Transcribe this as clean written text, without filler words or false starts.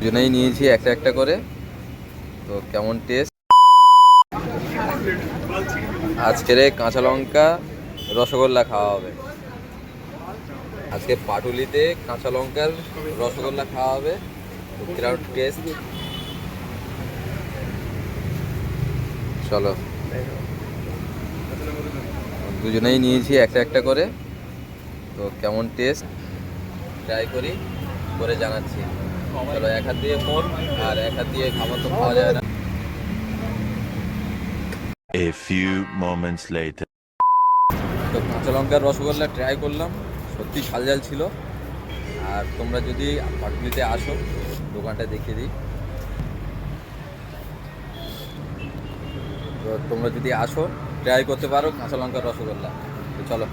দুজনেই নিয়েছি একটা একটা করে। তো কেমন টেস্ট। আজকের কাঁচা লঙ্কা রসগোল্লা খাওয়া হবে। আজকে পাটুলিতে কাঁচা লঙ্কার রসগোল্লা খাওয়া হবে। কিরকম টেস্ট চলো। দুজনেই নিয়েছি একটা একটা করে। তো কেমন টেস্ট ট্রাই করি, করে জানাচ্ছি। চলো, এক হাত দিয়ে ফোন আর এক হাত দিয়ে খাবার তো খাওয়া যায় না। A few moments later. তো কাঁচা লঙ্কার রসগোল্লা ট্রাই করলাম, সত্যি ঝাল ঝাল ছিল। আর তোমরা যদি পাটুলিতে আসো, দোকানটা দেখিয়ে দিই। তো তোমরা যদি আসো, ট্রাই করতে পারো কাঁচা লঙ্কার রসগোল্লা। তো চলো।